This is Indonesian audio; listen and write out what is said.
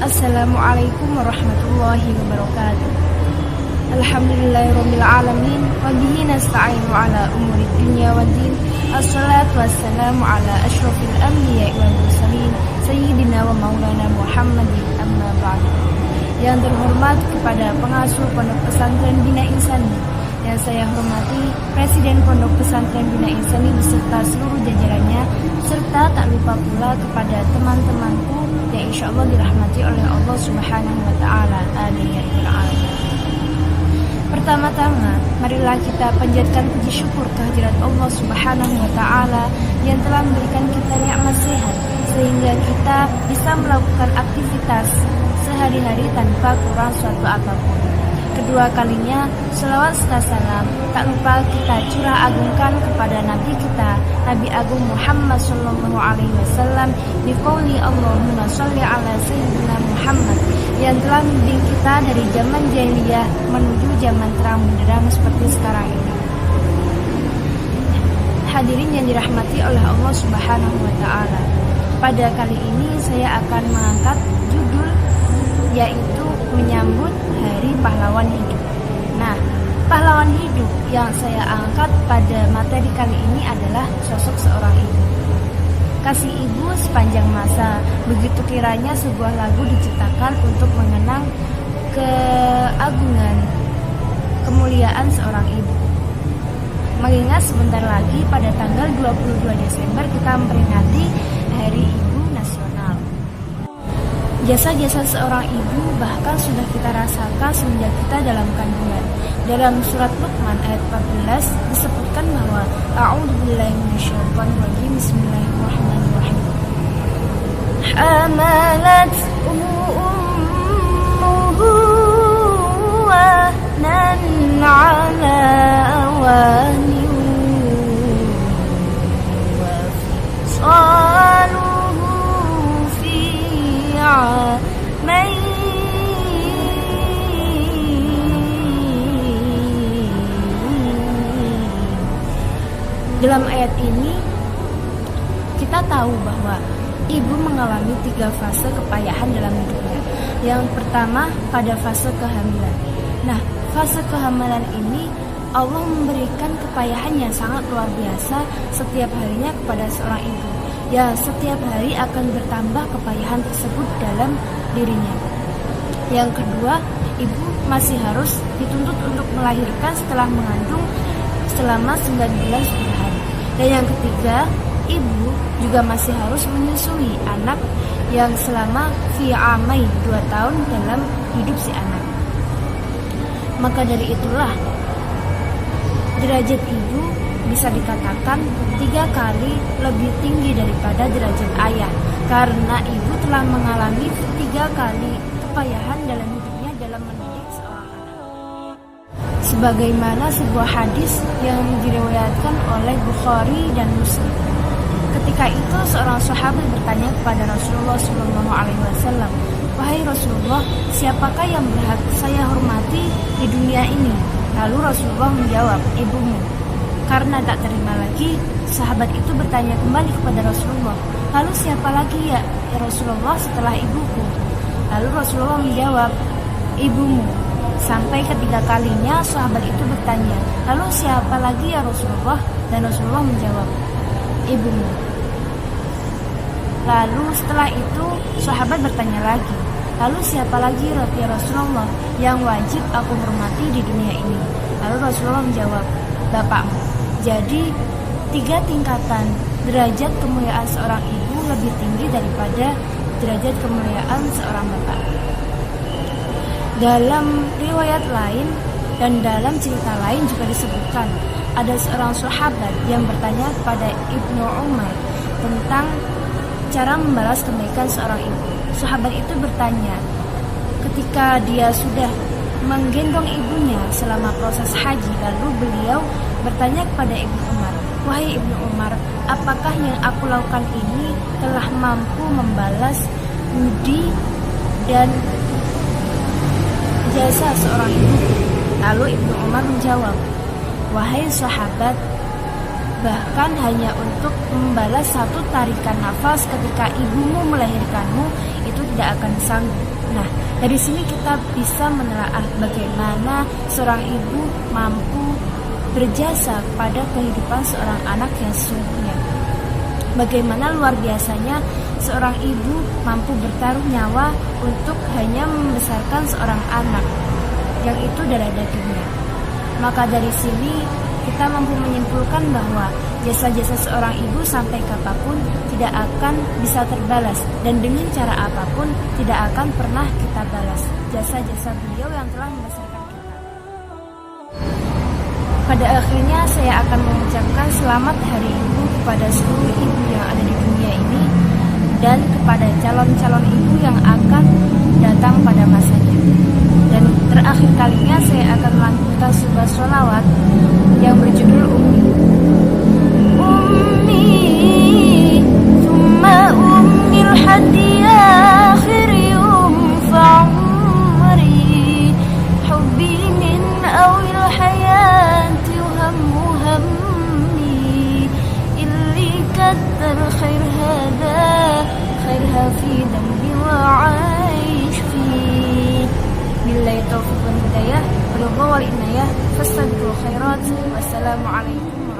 Assalamualaikum warahmatullahi wabarakatuh. Alhamdulillahirabbil alamin wa bihi nasta'inu ala umuri dunya waddin. Assalatu wassalamu ala asyrofil anbiya'i wal mursalin sayyidina wa maulana Muhammadin amma ba'du. Yang terhormat kepada pengasuh Pondok Pesantren Bina Insani, yang saya hormati Presiden Pondok Pesantren Bina Insani beserta seluruh jajarannya, serta tak lupa pula kepada teman-temanku yang insya Allah dirahmati oleh Allah Subhanahu wa Ta'ala. Amin ya rabbal alamin. Pertama-tama, marilah kita panjatkan puji syukur kehadirat Allah Subhanahu wa Ta'ala yang telah memberikan kita nikmat sehat sehingga kita bisa melakukan aktivitas sehari-hari tanpa kurang suatu apapun. Kedua kalinya, selawat serta salam tak lupa kita curah agungkan kepada Nabi kita, Nabi Agung Muhammad Sallallahu Alaihi Wasallam, biqauli Allahumma sholli ala Sayyidina Muhammad, yang telah membimbing kita dari zaman jahiliyah menuju zaman terang benderang seperti sekarang ini. Hadirin yang dirahmati oleh Allah Subhanahu wa Ta'ala, pada kali ini saya akan mengangkat judul yaitu menyambut Hari Pahlawan Hidup. Nah, pahlawan hidup yang saya angkat pada materi kali ini adalah sosok seorang ibu. Kasih ibu sepanjang masa, begitu kiranya sebuah lagu diciptakan untuk mengenang keagungan, kemuliaan seorang ibu. Mengingat sebentar lagi pada tanggal 22 Desember kita memperingati Hari Ibu Nasional. Jasa-jasa seorang ibu bahkan sudah kita rasakan semenjak kita dalam kandungan. Dalam surat Luqman ayat 14 disebutkan bahwa a'udzubillahi minasyaitonir rajim, bismillahirrahmanirrahim. Hamalat ummuhu wahnan 'ala wahnin wa fisaluhu fi Dalam ayat ini kita tahu bahwa ibu mengalami 3 fase kepayahan dalam hidupnya. Yang pertama pada fase kehamilan. Nah, fase kehamilan ini Allah memberikan kepayahan yang sangat luar biasa setiap harinya kepada seorang ibu. Ya, setiap hari akan bertambah kepayahan tersebut dalam dirinya. Yang kedua, ibu masih harus dituntut untuk melahirkan setelah mengandung selama 9 bulan 10 hari. Dan yang ketiga, ibu juga masih harus menyusui anak yang selama fi'amai 2 tahun dalam hidup si anak. Maka dari itulah derajat ibu bisa dikatakan 3 kali lebih tinggi daripada derajat ayah, karena ibu telah mengalami 3 kali kepayahan dalam hidupnya dalam mendidik seorang anak. Sebagaimana sebuah hadis yang diriwayatkan oleh Bukhari dan Muslim. Ketika itu seorang sahabat bertanya kepada Rasulullah SAW, "Wahai Rasulullah, siapakah yang berhak saya hormati di dunia ini?" Lalu Rasulullah menjawab, "Ibumu." Karena tak terima lagi, sahabat itu bertanya kembali kepada Rasulullah, "Lalu siapa lagi ya Rasulullah setelah ibuku?" Lalu Rasulullah menjawab, "Ibumu." Sampai ketiga kalinya sahabat itu bertanya, "Lalu siapa lagi ya Rasulullah?" Dan Rasulullah menjawab, "Ibumu." Lalu setelah itu sahabat bertanya lagi, "Lalu siapa lagi ya Rasulullah yang wajib aku hormati di dunia ini?" Lalu Rasulullah menjawab, "Bapakmu." Jadi 3 tingkatan derajat kemuliaan seorang ibu lebih tinggi daripada derajat kemuliaan seorang bapak. Dalam riwayat lain dan dalam cerita lain juga disebutkan ada seorang sahabat yang bertanya kepada Ibnu Umar tentang cara membalas kebaikan seorang ibu. Sahabat itu bertanya, ketika dia sudah menggendong ibunya selama proses haji, lalu beliau bertanya kepada Ibnu Umar, "Wahai Ibnu Umar, apakah yang aku lakukan ini telah mampu membalas budi dan jasa seorang ibu?" Lalu Ibnu Umar menjawab, "Wahai sahabat, bahkan hanya untuk membalas 1 tarikan nafas ketika ibumu melahirkanmu itu tidak akan sanggup." Nah, dari sini kita bisa menelaah bagaimana seorang ibu mampu berjasa pada kehidupan seorang anak yang sesungguhnya. Bagaimana luar biasanya seorang ibu mampu bertaruh nyawa untuk hanya membesarkan seorang anak yang itu darah dagingnya. Maka dari sini kita mampu menyimpulkan bahwa jasa-jasa seorang ibu sampai kapanpun tidak akan bisa terbalas, dan dengan cara apapun tidak akan pernah kita balas jasa-jasa beliau yang telah membesarkan kita. Pada akhirnya saya akan mengucapkan selamat Hari Ibu kepada seluruh ibu yang ada di dunia ini dan kepada calon-calon ibu yang akan datang pada masanya. Dan terakhir kalinya saya akan melanjutkan sebuah sholawat yang berjudul Ummi. Ummi, thumma ummil hadi akhir yum fa'umri hubbi min awil hayati hammu hammi illi kattar khair hadha khairha fi dambi wa aish fi. Billahi taufiq wal hidayah, wal inayah, fastaghfirul khairat. Wassalamualaikum.